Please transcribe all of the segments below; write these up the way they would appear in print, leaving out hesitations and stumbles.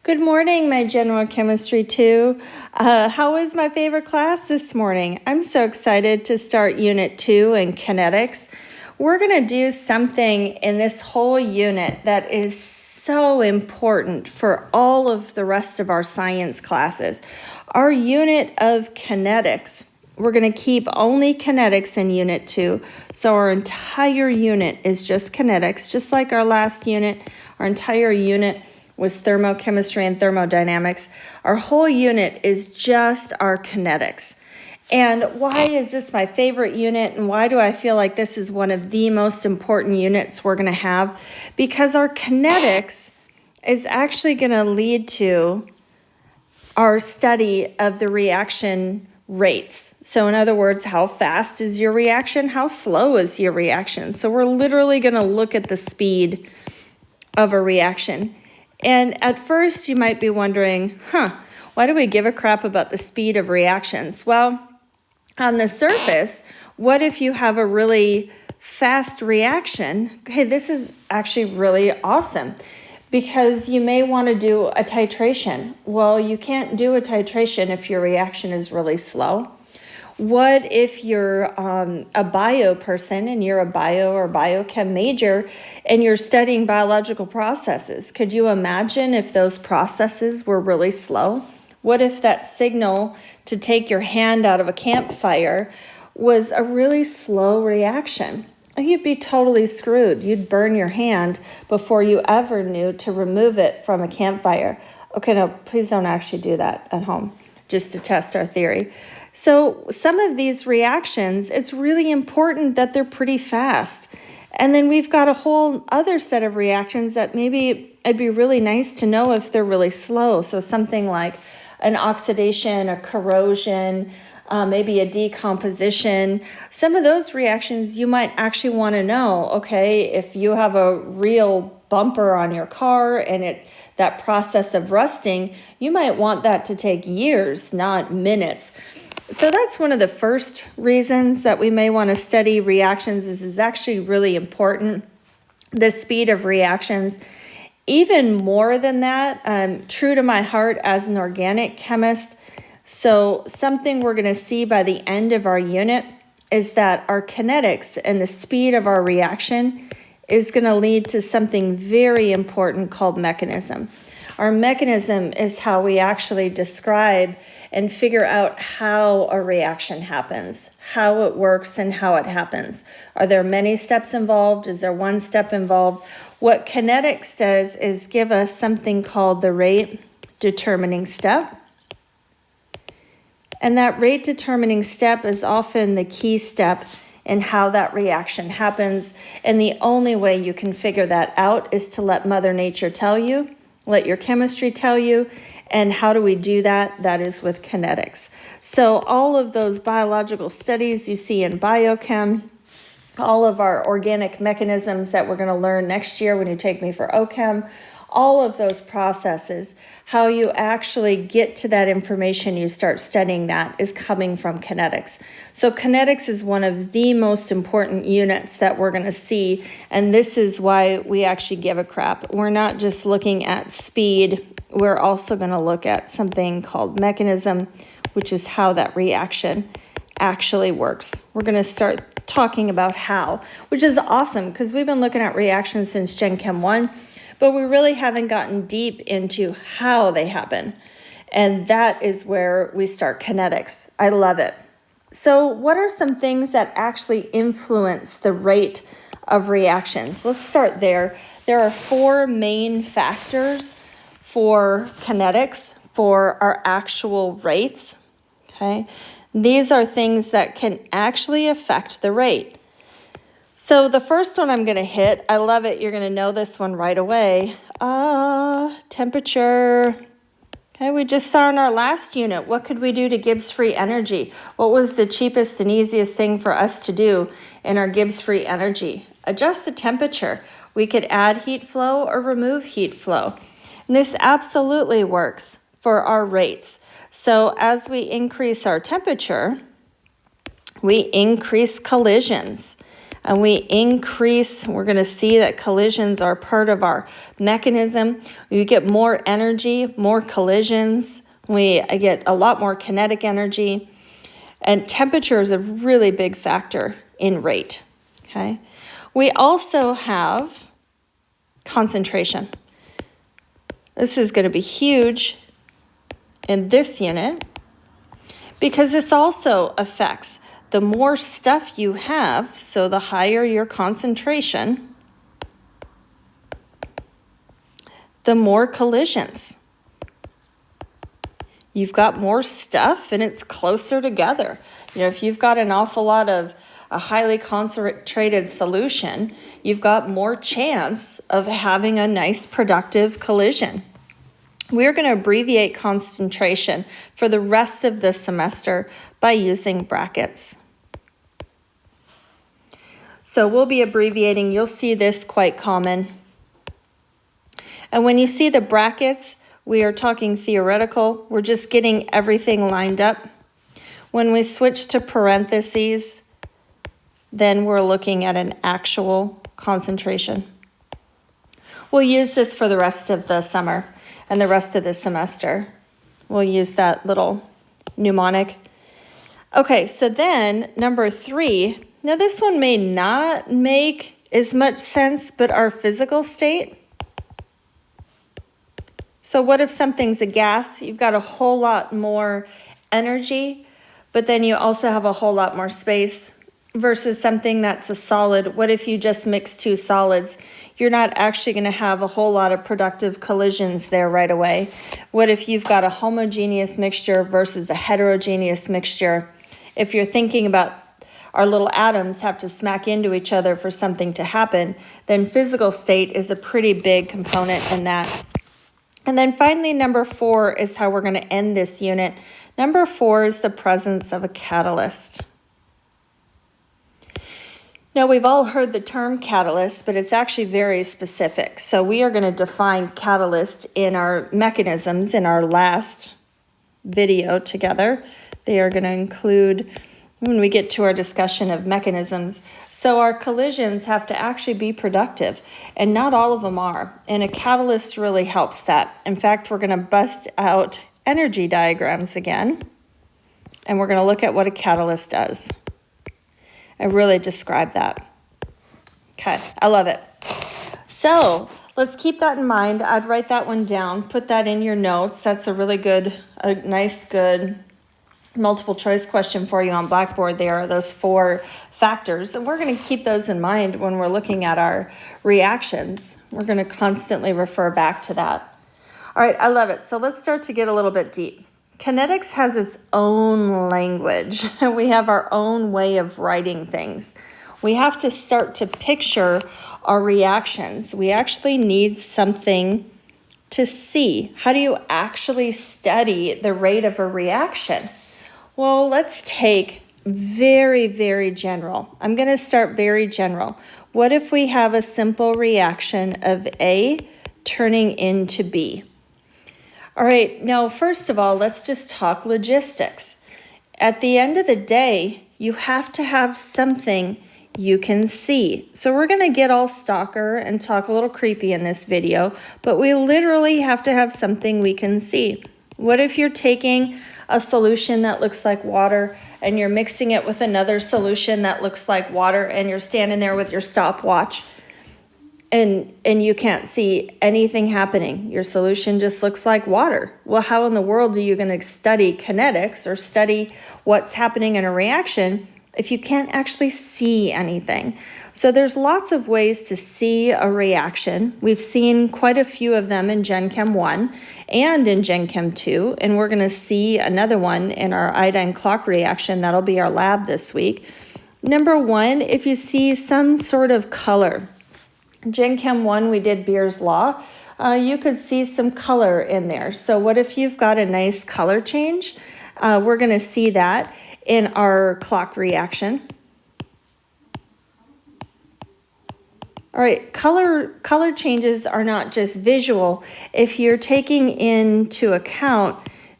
Good morning, my General Chemistry 2. How was my favorite class this morning? I'm so excited to start Unit 2 in Kinetics. We're going to do something in this whole unit that is so important for all of the rest of our science classes. Our unit of kinetics, we're going to keep only kinetics in Unit 2. So our entire unit is just kinetics, just like our last unit. Our entire unit was thermochemistry and thermodynamics. Our whole unit is just our kinetics. And why is this my favorite unit, and why do I feel like this is one of the most important units we're going to have? Because our kinetics is actually going to lead to our study of the reaction rates. So in other words, how fast is your reaction? How slow is your reaction? So we're literally going to look at the speed of a reaction. And at first you might be wondering, why do we give a crap about the speed of reactions? Well, on the surface, what if you have a really fast reaction? Okay, this is actually really awesome because you may want to do a titration. Well, you can't do a titration if your reaction is really slow. What if you're a bio person and you're a bio or biochem major and you're studying biological processes? Could you imagine if those processes were really slow? What if that signal to take your hand out of a campfire was a really slow reaction? You'd be totally screwed. You'd burn your hand before you ever knew to remove it from a campfire. Okay, no, please don't actually do that at home, just to test our theory. So some of these reactions, it's really important that they're pretty fast. And then we've got a whole other set of reactions that maybe it'd be really nice to know if they're really slow. So something like an oxidation, a corrosion, maybe a decomposition. Some of those reactions you might actually want to know, okay, if you have a real bumper on your car and that process of rusting, you might want that to take years, not minutes. So that's one of the first reasons that we may want to study reactions is actually really important, the speed of reactions. Even more than that, true to my heart as an organic chemist, so something we're going to see by the end of our unit is that our kinetics and the speed of our reaction is going to lead to something very important called mechanism. Our mechanism is how we actually describe and figure out how a reaction happens, how it works and how it happens. Are there many steps involved? Is there one step involved? What kinetics does is give us something called the rate determining step. And that rate determining step is often the key step in how that reaction happens. And the only way you can figure that out is to let Mother Nature tell you. Let your chemistry tell you. And how do we do that? That is with kinetics. So all of those biological studies you see in biochem, all of our organic mechanisms that we're going to learn next year when you take me for OChem, all of those processes, how you actually get to that information, you start studying that, is coming from kinetics. So kinetics is one of the most important units that we're going to see, and this is why we actually give a crap. We're not just looking at speed, we're also going to look at something called mechanism, which is how that reaction actually works. We're going to start talking about how, which is awesome because we've been looking at reactions since Gen Chem 1, but we really haven't gotten deep into how they happen. And that is where we start kinetics. I love it. So what are some things that actually influence the rate of reactions? Let's start there. There are 4 main factors for kinetics, for our actual rates. Okay, these are things that can actually affect the rate. So the first one I'm going to hit, I love it. You're going to know this one right away. Temperature. Okay, we just saw in our last unit, what could we do to Gibbs free energy? What was the cheapest and easiest thing for us to do in our Gibbs free energy? Adjust the temperature. We could add heat flow or remove heat flow. And this absolutely works for our rates. So as we increase our temperature, we increase collisions. and we increase, we're going to see that collisions are part of our mechanism. We get more energy, more collisions. We get a lot more kinetic energy. And temperature is a really big factor in rate. Okay. We also have concentration. This is going to be huge in this unit because this also affects the more stuff you have, so the higher your concentration, the more collisions. You've got more stuff and it's closer together. You know, if you've got an awful lot of a highly concentrated solution, you've got more chance of having a nice productive collision. We're going to abbreviate concentration for the rest of the semester by using brackets. So we'll be abbreviating. You'll see this quite common. And when you see the brackets, we are talking theoretical. We're just getting everything lined up. When we switch to parentheses, then we're looking at an actual concentration. We'll use this for the rest of the summer and the rest of the semester. We'll use that little mnemonic. Okay, so then number 3. Now this one may not make as much sense, but our physical state. So what if something's a gas? You've got a whole lot more energy, but then you also have a whole lot more space versus something that's a solid. What if you just mix two solids? You're not actually going to have a whole lot of productive collisions there right away. What if you've got a homogeneous mixture versus a heterogeneous mixture? If you're thinking about our little atoms have to smack into each other for something to happen, then physical state is a pretty big component in that. And then finally, number 4 is how we're going to end this unit. Number 4 is the presence of a catalyst. Now, we've all heard the term catalyst, but it's actually very specific. So we are going to define catalyst in our mechanisms in our last video together. They are going to include when we get to our discussion of mechanisms. So our collisions have to actually be productive, and not all of them are. And a catalyst really helps that. In fact, we're going to bust out energy diagrams again, and we're going to look at what a catalyst does. I really describe that. Okay, I love it. So let's keep that in mind. I'd write that one down, put that in your notes. That's a really good, a nice, good multiple choice question for you on Blackboard. There are those 4 factors, and we're going to keep those in mind when we're looking at our reactions. We're going to constantly refer back to that. All right, I love it. So let's start to get a little bit deep. Kinetics has its own language. We have our own way of writing things. We have to start to picture our reactions. We actually need something to see. How do you actually study the rate of a reaction? Well, let's take very, very general. I'm going to start very general. What if we have a simple reaction of A turning into B? All right, now, first of all, let's just talk logistics. At the end of the day, you have to have something you can see. So we're going to get all stalker and talk a little creepy in this video, but we literally have to have something we can see. What if you're taking a solution that looks like water and you're mixing it with another solution that looks like water, and you're standing there with your stopwatch and you can't see anything happening? Your solution just looks like water. Well, how in the world are you going to study kinetics or study what's happening in a reaction if you can't actually see anything? So there's lots of ways to see a reaction. We've seen quite a few of them in Gen Chem 1 and in Gen Chem 2, and we're going to see another one in our iodine clock reaction. That'll be our lab this week. Number 1, if you see some sort of color. Gen Chem 1, we did Beer's Law. You could see some color in there. So what if you've got a nice color change? We're going to see that in our clock reaction. All right, color changes are not just visual. If you're taking into account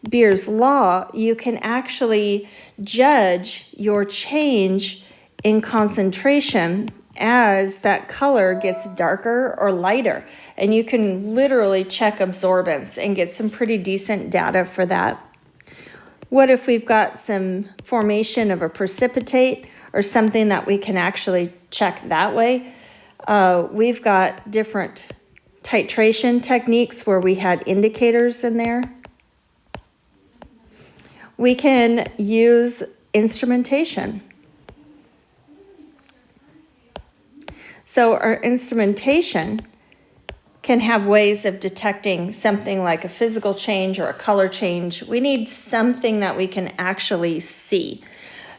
Beer's Law, you can actually judge your change in concentration as that color gets darker or lighter. And you can literally check absorbance and get some pretty decent data for that. What if we've got some formation of a precipitate or something that we can actually check that way? We've got different titration techniques where we had indicators in there. We can use instrumentation. So our instrumentation can have ways of detecting something like a physical change or a color change. We need something that we can actually see.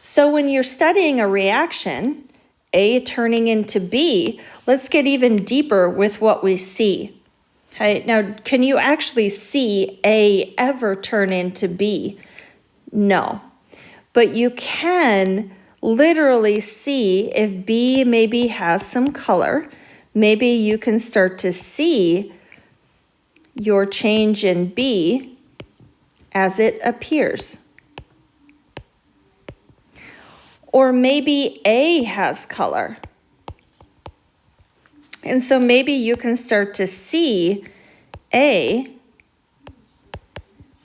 So when you're studying a reaction, A turning into B, let's get even deeper with what we see. Okay, now can you actually see A ever turn into B? No, but you can literally see if B maybe has some color. Maybe you can start to see your change in B as it appears. Or maybe A has color. And so maybe you can start to see A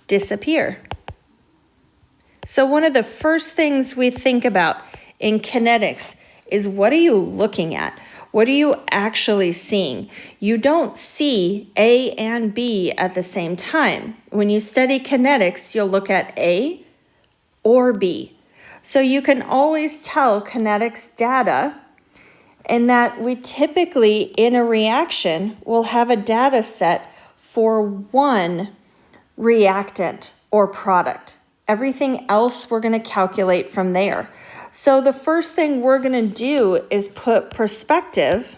disappear. So one of the first things we think about in kinetics is, what are you looking at? What are you actually seeing? You don't see A and B at the same time. When you study kinetics, you'll look at A or B. So you can always tell kinetics data in that we typically, in a reaction, will have a data set for one reactant or product. Everything else we're going to calculate from there. So the first thing we're going to do is put perspective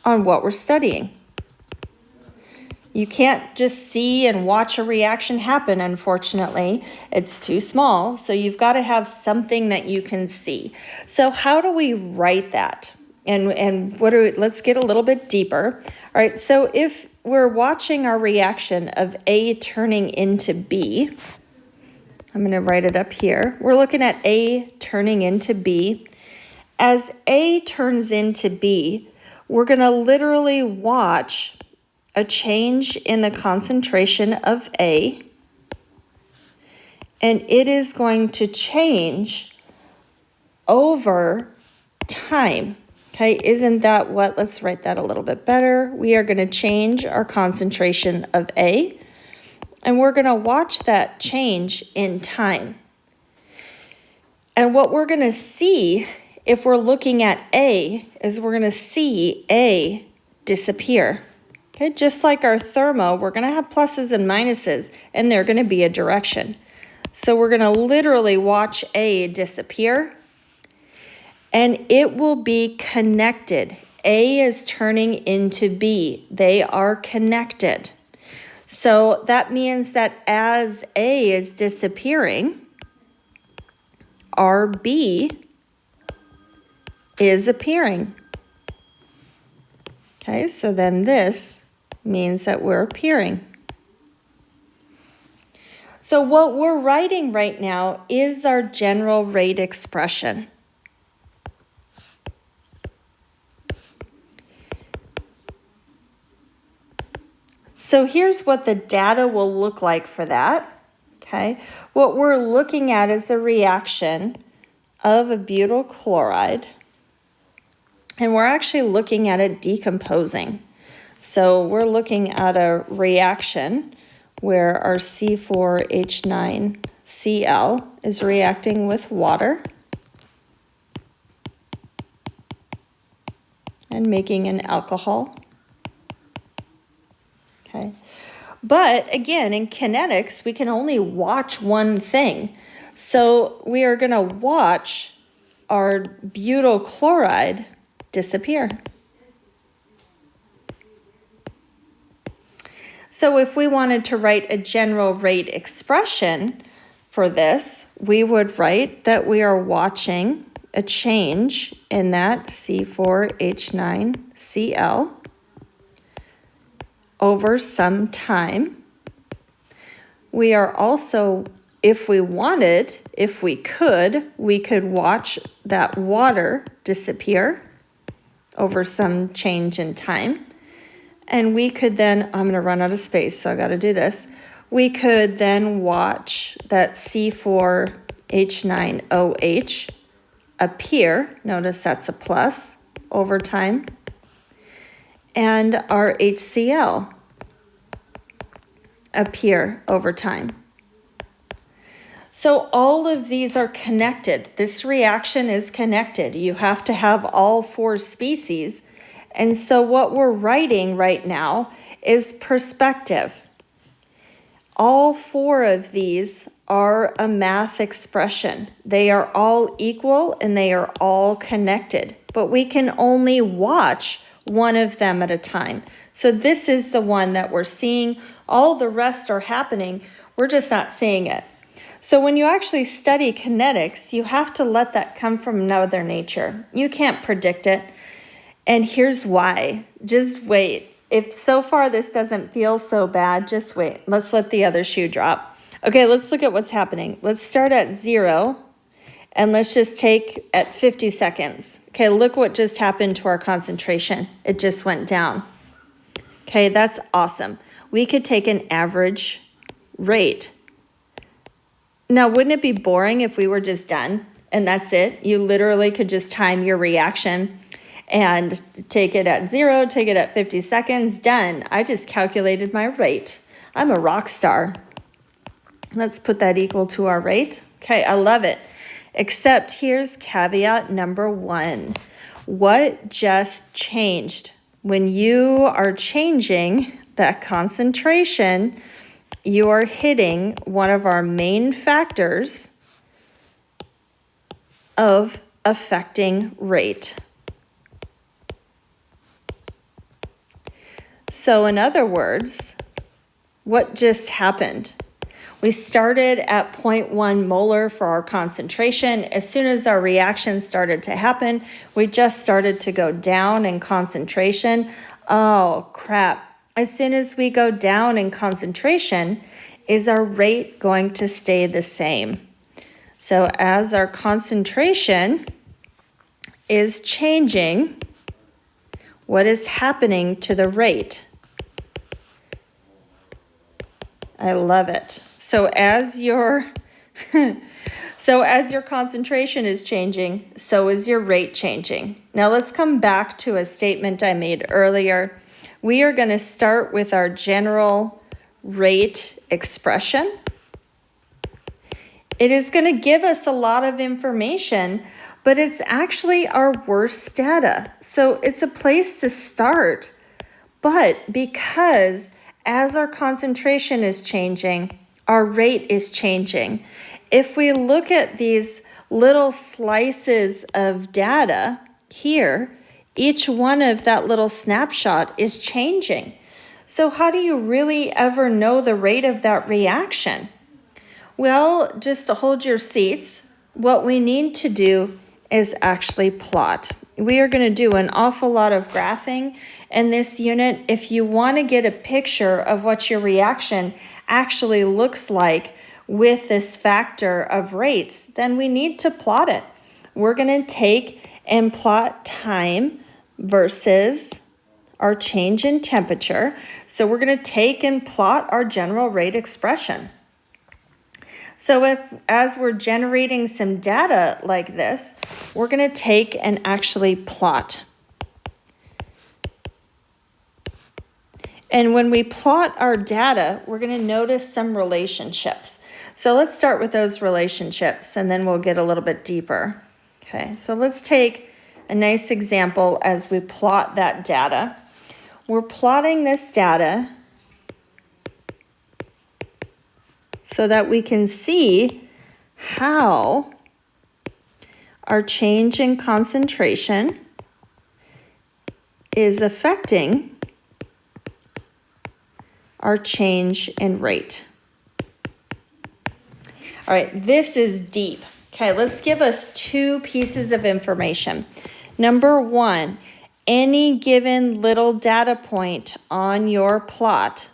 on what we're studying. You can't just see and watch a reaction happen, unfortunately. It's too small, so you've got to have something that you can see. So how do we write that? And let's get a little bit deeper. All right, so if we're watching our reaction of A turning into B, I'm going to write it up here. We're looking at A turning into B. As A turns into B, we're going to literally watch a change in the concentration of A, and it is going to change over time. Okay, isn't that what? Let's write that a little bit better. We are going to change our concentration of A, and we're going to watch that change in time. And what we're going to see if we're looking at A is we're going to see A disappear. Okay, just like our thermo, we're going to have pluses and minuses, and they're going to be a direction. So we're going to literally watch A disappear, and it will be connected. A is turning into B. They are connected. So that means that as A is disappearing, our B is appearing. Okay, so then this means that we're appearing. So what we're writing right now is our general rate expression. So here's what the data will look like for that. Okay, what we're looking at is a reaction of a butyl chloride, and we're actually looking at it decomposing. So we're looking at a reaction where our C4H9Cl is reacting with water and making an alcohol. Okay. But again, in kinetics, we can only watch one thing. So we are going to watch our butyl chloride disappear. So if we wanted to write a general rate expression for this, we would write that we are watching a change in that C4H9Cl over some time. We are also, if we wanted, if we could watch that water disappear. over some change in time. And we could then, I'm going to run out of space, so I got to do this. We could then watch that C4H9OH appear. Notice that's a plus over time. And our HCl appear over time. So all of these are connected. This reaction is connected. You have to have all four species. And so what we're writing right now is perspective. All four of these are a math expression. They are all equal and they are all connected, but we can only watch one of them at a time. So this is the one that we're seeing. All the rest are happening. We're just not seeing it. So when you actually study kinetics, you have to let that come from Mother Nature. You can't predict it. And here's why. Just wait. If so far this doesn't feel so bad, just wait. Let's let the other shoe drop. Okay, let's look at what's happening. Let's start at 0 and let's just take at 50 seconds. Okay, look what just happened to our concentration. It just went down. Okay, that's awesome. We could take an average rate. Now, wouldn't it be boring if we were just done and that's it? You literally could just time your reaction and take it at 0, take it at 50 seconds, done. I just calculated my rate. I'm a rock star. Let's put that equal to our rate. Okay, I love it. Except here's caveat number 1. What just changed? When you are changing that concentration, you are hitting one of our main factors of affecting rate. So in other words, what just happened? We started at 0.1 molar for our concentration. As soon as our reaction started to happen, we just started to go down in concentration. Oh, crap. As soon as we go down in concentration, is our rate going to stay the same? So as our concentration is changing, what is happening to the rate? I love it. So as your concentration is changing, so is your rate changing. Now let's come back to a statement I made earlier. We are going to start with our general rate expression. It is going to give us a lot of information, but it's actually our worst data. So it's a place to start. But because as our concentration is changing, our rate is changing. If we look at these little slices of data here, each one of that little snapshot is changing. So how do you really ever know the rate of that reaction? Well, just to hold your seats, what we need to do is actually plot. We are going to do an awful lot of graphing in this unit. If you want to get a picture of what your reaction actually looks like with this factor of rates, then we need to plot it. We're going to take and plot time versus our change in temperature. So we're going to take and plot our general rate expression. So as we're generating some data like this, we're going to take and actually plot. And when we plot our data, we're going to notice some relationships. So let's start with those relationships and then we'll get a little bit deeper. Okay, so let's take a nice example as we plot that data. We're plotting this data so that we can see how our change in concentration is affecting our change in rate. All right, this is deep. Okay, let's give us 2 pieces of information. Number 1, any given little data point on your plot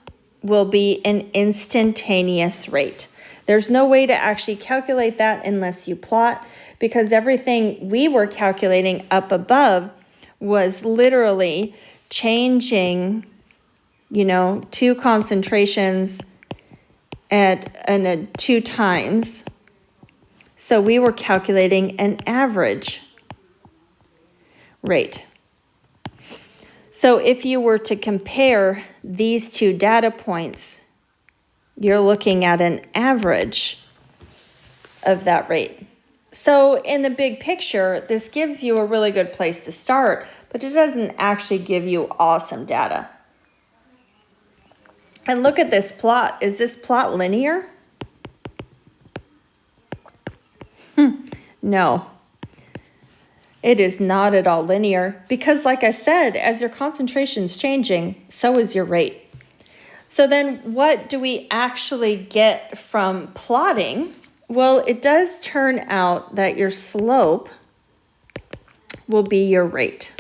will be an instantaneous rate. There's no way to actually calculate that unless you plot, because everything we were calculating up above was literally changing, two concentrations at 2 times. So we were calculating an average rate. So if you were to compare these 2 data points, you're looking at an average of that rate. So in the big picture, this gives you a really good place to start, but it doesn't actually give you awesome data. And look at this plot. Is this plot linear? No. It is not at all linear because, like I said, as your concentration is changing, so is your rate. So then what do we actually get from plotting? Well, it does turn out that your slope will be your rate.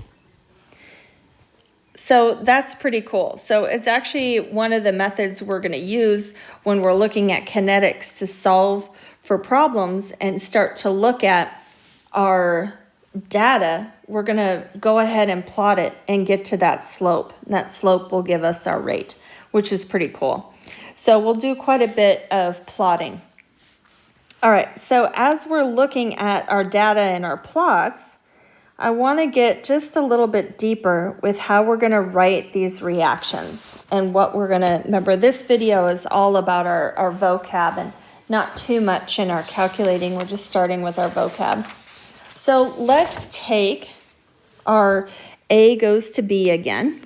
So that's pretty cool. So it's actually one of the methods we're going to use when we're looking at kinetics to solve for problems and start to look at our data. We're going to go ahead and plot it and get to that slope. And that slope will give us our rate, which is pretty cool. So we'll do quite a bit of plotting. All right, so as we're looking at our data and our plots, I want to get just a little bit deeper with how we're going to write these reactions and what we're going to, remember this video is all about our vocab and not too much in our calculating. We're just starting with our vocab. So let's take our A goes to B again.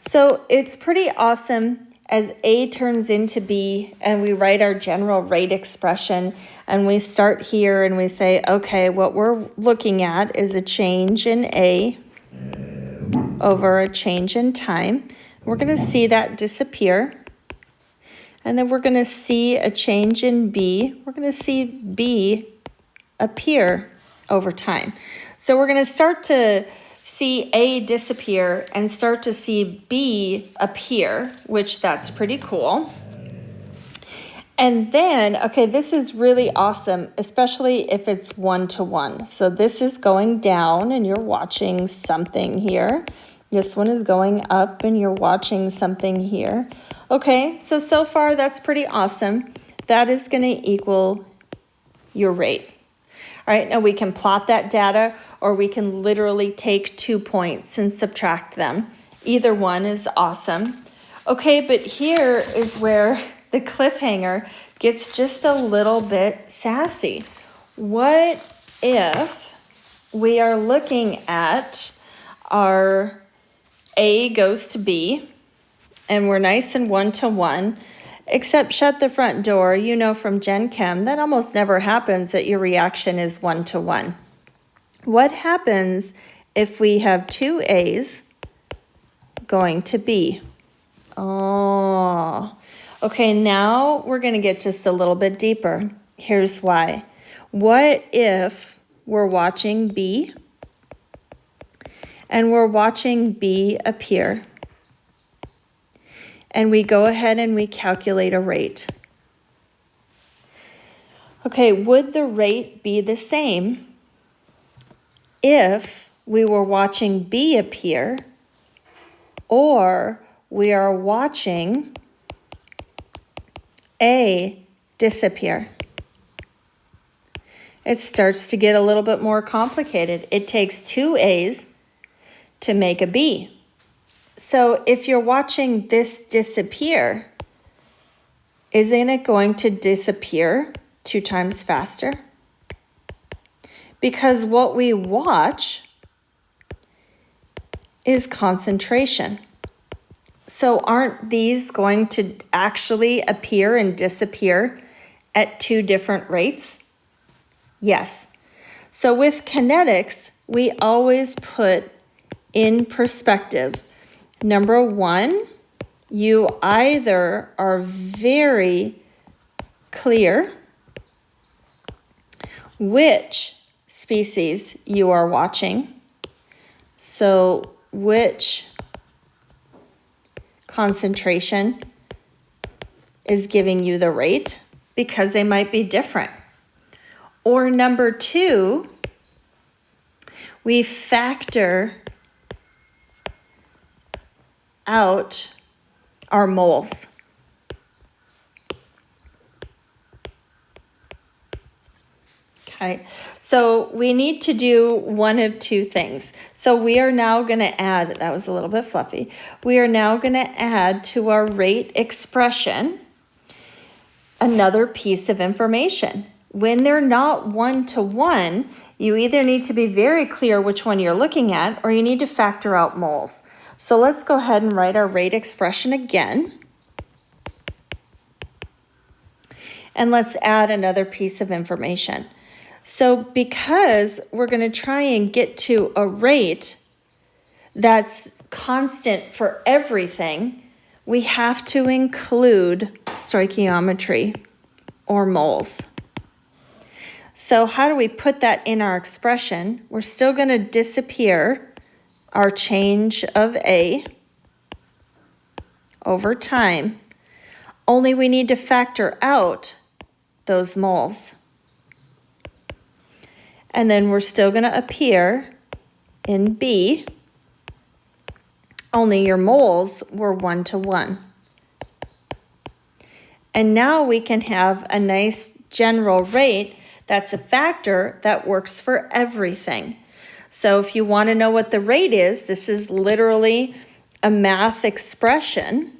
So it's pretty awesome as A turns into B and we write our general rate expression and we start here and we say, okay, what we're looking at is a change in A over a change in time. We're going to see that disappear. And then we're going to see a change in B. We're going to see B appear over time. So we're going to start to see A disappear and start to see B appear, which that's pretty cool. And then, okay, this is really awesome, especially if it's 1-to-1. So this is going down and you're watching something here. This one is going up and you're watching something here. Okay, so far that's pretty awesome. That is going to equal your rate. All right, now we can plot that data or we can literally take 2 points and subtract them. Either one is awesome. Okay, but here is where the cliffhanger gets just a little bit sassy. What if we are looking at our A goes to B and we're nice and 1-to-1, except shut the front door. You know from Gen Chem that almost never happens that your reaction is 1-to-1. What happens if we have 2 A's going to B? Oh, okay, now we're going to get just a little bit deeper. Here's why. What if we're watching B and we're watching B appear? And we go ahead and we calculate a rate. Okay, would the rate be the same if we were watching B appear or we are watching A disappear? It starts to get a little bit more complicated. It takes 2 A's to make a B. So if you're watching this disappear, isn't it going to disappear 2 times faster? Because what we watch is concentration. So aren't these going to actually appear and disappear at 2 different rates? Yes. So with kinetics, we always put in perspective. Number 1, you either are very clear which species you are watching. So which concentration is giving you the rate, because they might be different. Or number 2, we factor out our moles. Okay, so we need to do one of two things. So we are now going to add, that was a little bit fluffy, we are now going to add to our rate expression another piece of information. When they're not one-to-one, you either need to be very clear which one you're looking at, or you need to factor out moles. So let's go ahead and write our rate expression again. And let's add another piece of information. So because we're going to try and get to a rate that's constant for everything, we have to include stoichiometry or moles. So how do we put that in our expression? We're still going to disappear our change of A over time, only we need to factor out those moles. And then we're still going to appear in B, only your moles were one-to-one. And now we can have a nice general rate that's a factor that works for everything. So if you want to know what the rate is, this is literally a math expression.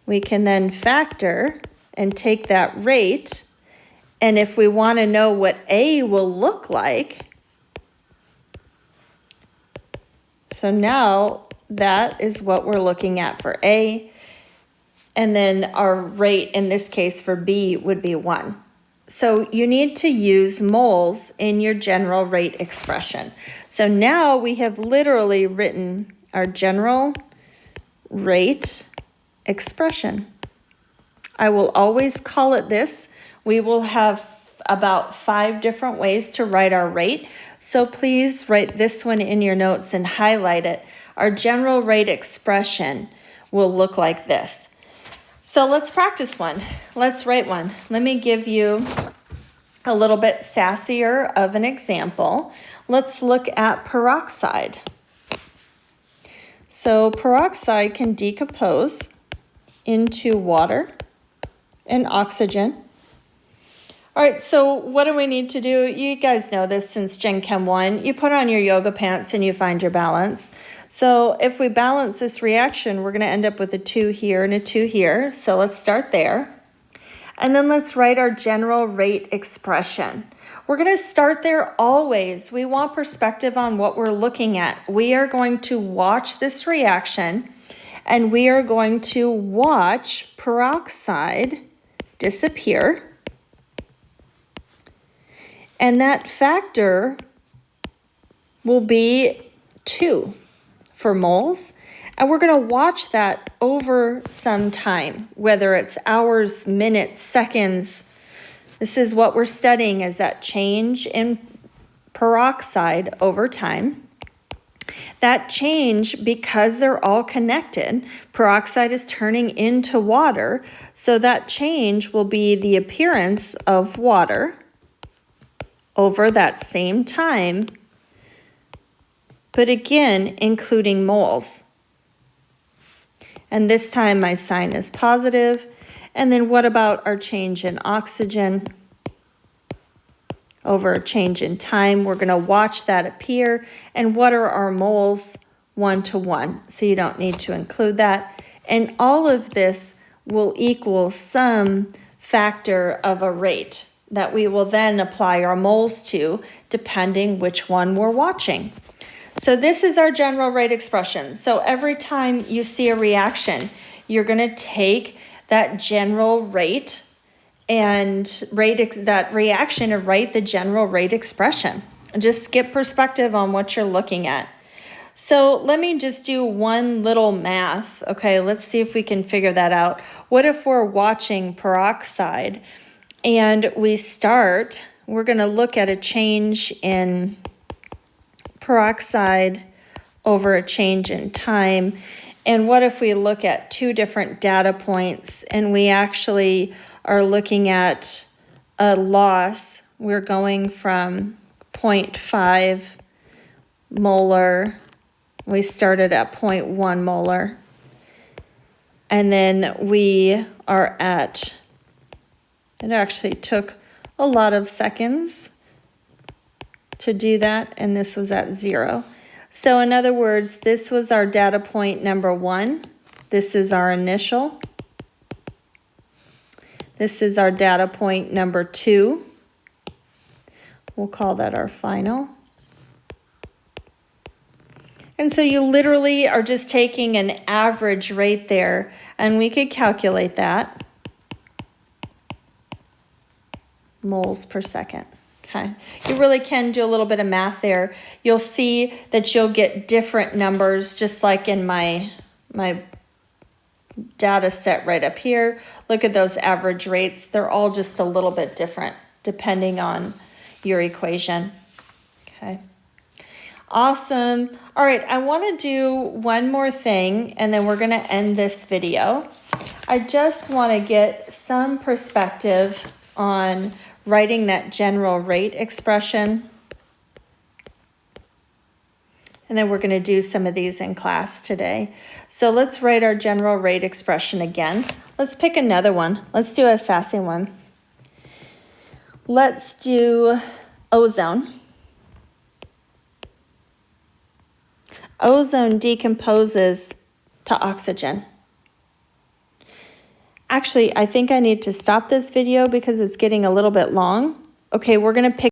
We can then factor and take that rate, and if we want to know what A will look like, so now that is what we're looking at for A, and then our rate in this case for B would be 1. So you need to use moles in your general rate expression. So now we have literally written our general rate expression. I will always call it this. We will have about 5 different ways to write our rate. So please write this one in your notes and highlight it. Our general rate expression will look like this. So let's practice one. Let's write one. Let me give you a little bit sassier of an example. Let's look at peroxide. So peroxide can decompose into water and oxygen. All right, so what do we need to do? You guys know this since Gen Chem 1. You put on your yoga pants and you find your balance. So if we balance this reaction, we're going to end up with a 2 here and a 2 here. So let's start there. And then let's write our general rate expression. We're going to start there always. We want perspective on what we're looking at. We are going to watch this reaction, and we are going to watch peroxide disappear. And that factor will be 2 for moles. And we're going to watch that over some time, whether it's hours, minutes, seconds. This is what we're studying, is that change in peroxide over time. That change, because they're all connected, peroxide is turning into water, so that change will be the appearance of water over that same time, but again, including moles. And this time my sign is positive. And then what about our change in oxygen over a change in time? We're going to watch that appear. And what are our moles? 1-to-1. So you don't need to include that. And all of this will equal some factor of a rate that we will then apply our moles to, depending which one we're watching. So this is our general rate expression. So every time you see a reaction, you're going to take that general rate and rate that reaction and write the general rate expression. And just skip perspective on what you're looking at. So let me just do one little math. Okay, let's see if we can figure that out. What if we're watching peroxide and we're going to look at a change in peroxide over a change in time. And what if we look at 2 different data points and we actually are looking at a loss we're going from 0.5 molar. We started at 0.1 molar. And then we are at, it actually took a lot of seconds to do that, and this was at 0. So in other words, this was our data point number 1. This is our initial. This is our data point number 2. We'll call that our final. And so you literally are just taking an average rate there, and we could calculate that. Moles per second. Okay, you really can do a little bit of math there. You'll see that you'll get different numbers, just like in my data set right up here. Look at those average rates. They're all just a little bit different depending on your equation. Okay, awesome. All right, I want to do one more thing, and then we're going to end this video. I just want to get some perspective on writing that general rate expression. And then we're going to do some of these in class today. So let's write our general rate expression again. Let's pick another one. Let's do a sassy one. Let's do ozone. Ozone decomposes to oxygen. Actually, I think I need to stop this video because it's getting a little bit long. Okay, we're going to pick